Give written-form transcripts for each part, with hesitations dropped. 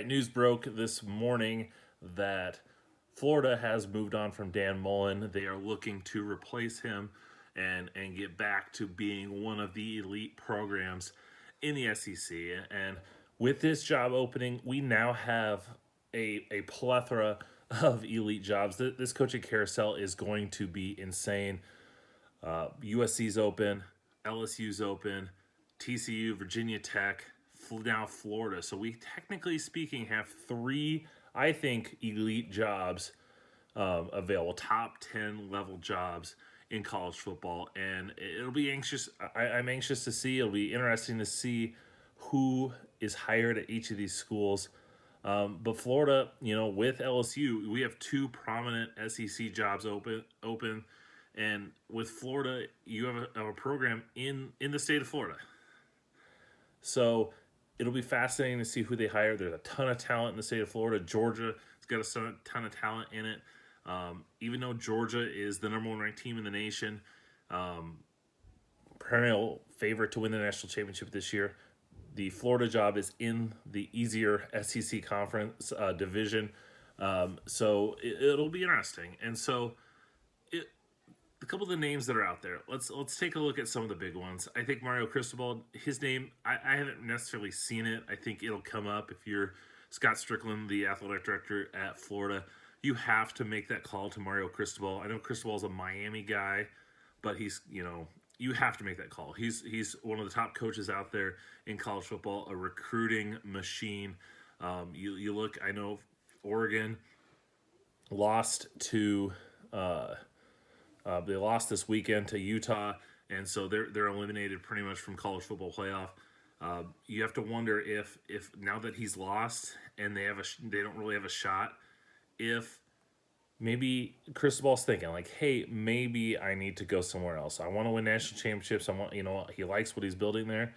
right, news broke this morning that Florida has moved on from Dan Mullen. They are looking to replace him and get back to being one of the elite programs in the SEC. And with this job opening, we now have a plethora of elite jobs. This coaching carousel is going to be insane. USC's open, LSU's open, TCU, Virginia Tech, now Florida. So we, technically speaking, have three, I think, elite jobs available, top 10 level jobs in college football. And it'll be anxious. I'm anxious to see. It'll be interesting to see who is hired at each of these schools. But Florida, with LSU, we have two prominent SEC jobs open. And with Florida, you have a program in the state of Florida. So it'll be fascinating to see who they hire. There's a ton of talent in the state of Florida. Georgia has got a ton of talent in it. Even though Georgia is the number one ranked team in the nation, perennial favorite to win the national championship this year, the Florida job is in the easier SEC conference division. So it'll be interesting. And so a couple of the names that are out there. Let's take a look at some of the big ones. I think Mario Cristobal, his name, I haven't necessarily seen it. I think it'll come up if you're Scott Strickland, the athletic director at Florida. You have to make that call to Mario Cristobal. I know Cristobal's a Miami guy, but he's, you have to make that call. He's one of the top coaches out there in college football, a recruiting machine. You look, I know Oregon lost to they lost this weekend to Utah, and so they're eliminated pretty much from college football playoff. You have to wonder if now that he's lost and they don't really have a shot, if maybe Cristobal's thinking like, hey, maybe I need to go somewhere else. I want to win national championships. I want, he likes what he's building there.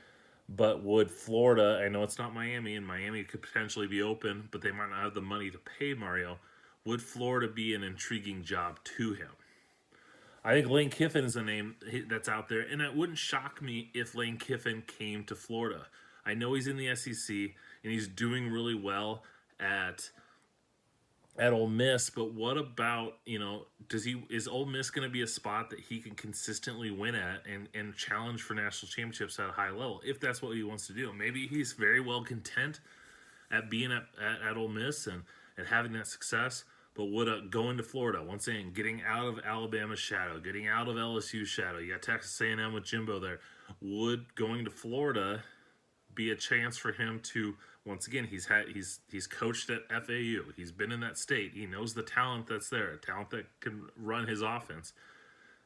But would Florida, I know it's not Miami, and Miami could potentially be open, but they might not have the money to pay Mario. Would Florida be an intriguing job to him? I think Lane Kiffin is a name that's out there, and it wouldn't shock me if Lane Kiffin came to Florida. I know he's in the SEC, and he's doing really well at Ole Miss, but what about, is Ole Miss going to be a spot that he can consistently win at and challenge for national championships at a high level, if that's what he wants to do? Maybe he's very well content at being at Ole Miss and having that success. But would going to Florida, once again, getting out of Alabama's shadow, getting out of LSU's shadow, you got Texas A&M with Jimbo there, would going to Florida be a chance for him to, once again, he's coached at FAU, he's been in that state, he knows the talent that's there, a talent that can run his offense.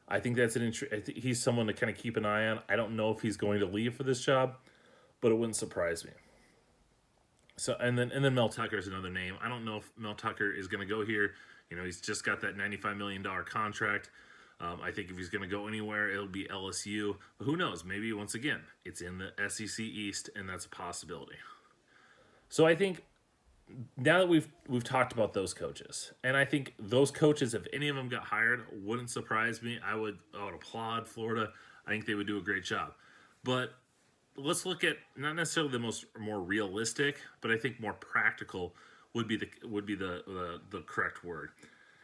I think that's I think he's someone to kind of keep an eye on. I don't know if he's going to leave for this job, but it wouldn't surprise me. So and then Mel Tucker is another name. I don't know if Mel Tucker is going to go here. He's just got that $95 million contract. I think if he's going to go anywhere, it'll be LSU. But who knows? Maybe once again, it's in the SEC East, and that's a possibility. So I think now that we've talked about those coaches, and I think those coaches, if any of them got hired, wouldn't surprise me. I would applaud Florida. I think they would do a great job. But let's look at not necessarily the more realistic, but I think more practical would be the correct word.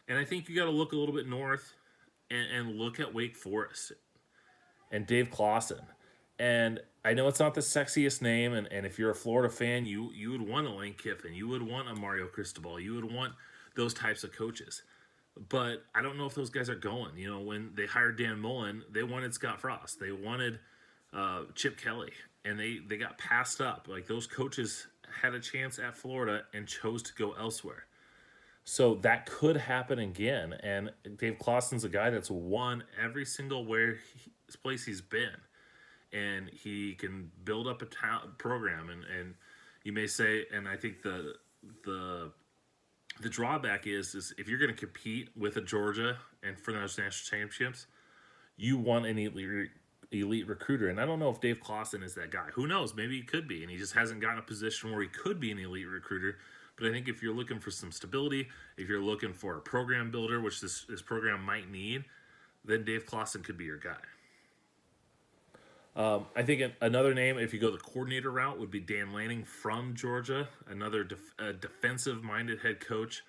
And I think you got to look a little bit north and look at Wake Forest and Dave Claussen. And I know it's not the sexiest name, and if you're a Florida fan, you would want a Lane Kiffin, you would want a Mario Cristobal, you would want those types of coaches. But I don't know if those guys are going. When they hired Dan Mullen, they wanted Scott Frost, they wanted Chip Kelly, and they got passed up. Like, those coaches had a chance at Florida and chose to go elsewhere. So that could happen again. And Dave Claussen's a guy that's won every single place he's been, and he can build up a program. And you may say, and I think the drawback is if you're going to compete with a Georgia and for those national championships, you want an elite recruiter. And I don't know if Dave Claussen is that guy. Who knows? Maybe he could be, and he just hasn't gotten a position where he could be an elite recruiter. But I think if you're looking for some stability, if you're looking for a program builder, which this program might need, then Dave Claussen could be your guy. I think another name, if you go the coordinator route, would be Dan Lanning from Georgia, another defensive-minded head coach,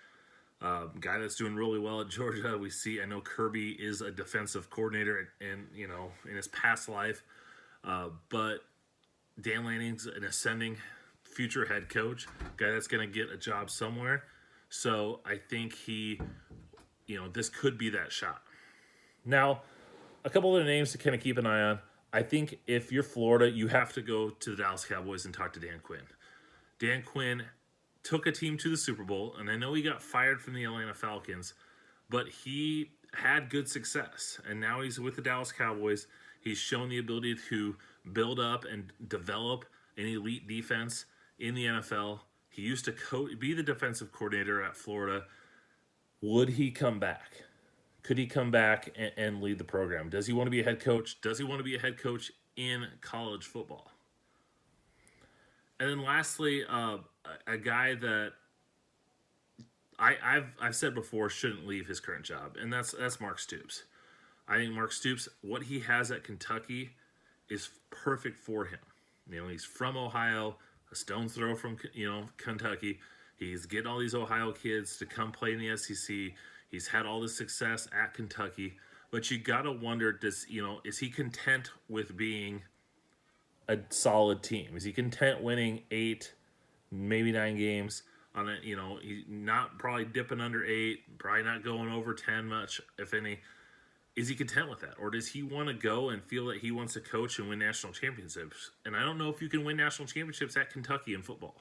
guy that's doing really well at Georgia. I know Kirby is a defensive coordinator, and in his past life, but Dan Lanning's an ascending future head coach, guy that's going to get a job somewhere. So I think this could be that shot. Now, a couple other names to kind of keep an eye on. I think if you're Florida, you have to go to the Dallas Cowboys and talk to Dan Quinn. Dan Quinn took a team to the Super Bowl, and I know he got fired from the Atlanta Falcons, but he had good success, and now he's with the Dallas Cowboys. He's shown the ability to build up and develop an elite defense in the NFL. He used to be the defensive coordinator at Florida. Would he come back? Could he come back and lead the program? Does he want to be a head coach? Does he want to be a head coach in college football? And then lastly, a guy that I've said before shouldn't leave his current job, and that's Mark Stoops. I think Mark Stoops, what he has at Kentucky is perfect for him. He's from Ohio, a stone's throw from Kentucky. He's getting all these Ohio kids to come play in the SEC. He's had all this success at Kentucky, but you gotta wonder, is he content with being a solid team? Is he content winning 8, maybe 9 games on it? He's not probably dipping under 8, probably not going over 10 much, if any. Is he content with that, or does he want to go and feel that he wants to coach and win national championships? And I don't know if you can win national championships at Kentucky in football.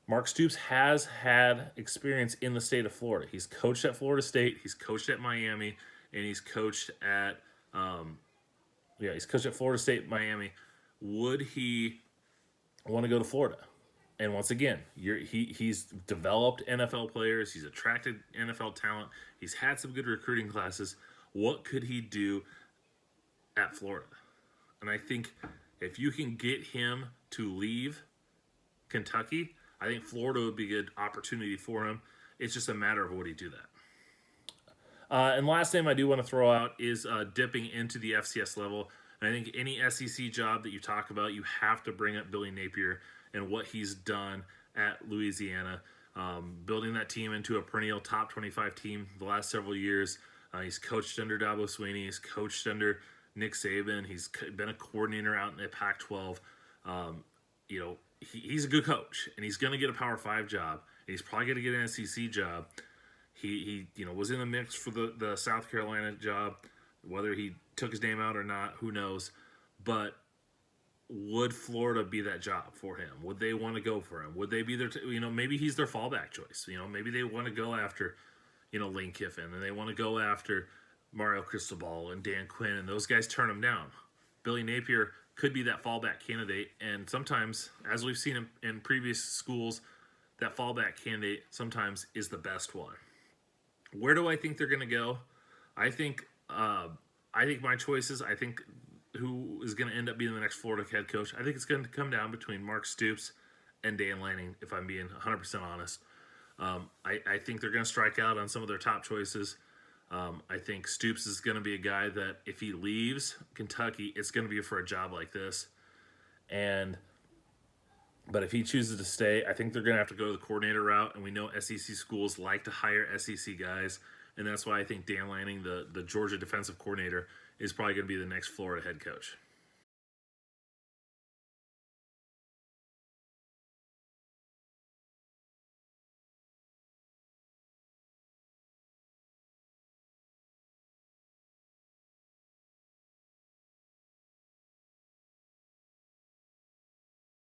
Mark Stoops has had experience in the state of Florida. He's coached at Florida State, he's coached at Miami, and he's coached at Florida State, Miami. Would he want to go to Florida? And once again, he's developed NFL players, he's attracted NFL talent, he's had some good recruiting classes. What could he do at Florida? And I think if you can get him to leave Kentucky, I think Florida would be a good opportunity for him. It's just a matter of would he do that. And last name I do want to throw out is dipping into the FCS level. And I think any SEC job that you talk about, you have to bring up Billy Napier and what he's done at Louisiana, building that team into a perennial top 25 team the last several years. He's coached under Dabo Swinney. He's coached under Nick Saban. He's been a coordinator out in the Pac-12. He's a good coach, and he's going to get a Power 5 job. And he's probably going to get an SEC job. He was in the mix for the South Carolina job. Whether he took his name out or not, who knows. But would Florida be that job for him? Would they want to go for him? Would they be their, maybe he's their fallback choice. Maybe they want to go after, Lane Kiffin, and they want to go after Mario Cristobal and Dan Quinn, and those guys turn him down. Billy Napier could be that fallback candidate, and sometimes, as we've seen in previous schools, that fallback candidate sometimes is the best one. Where do I think they're going to go? I think my choices, who is going to end up being the next Florida head coach, I think it's going to come down between Mark Stoops and Dan Lanning, if I'm being 100% honest. I think they're going to strike out on some of their top choices. I think Stoops is going to be a guy that if he leaves Kentucky, it's going to be for a job like this. But if he chooses to stay, I think they're going to have to go the coordinator route. And we know SEC schools like to hire SEC guys. And that's why I think Dan Lanning, the Georgia defensive coordinator, is probably going to be the next Florida head coach.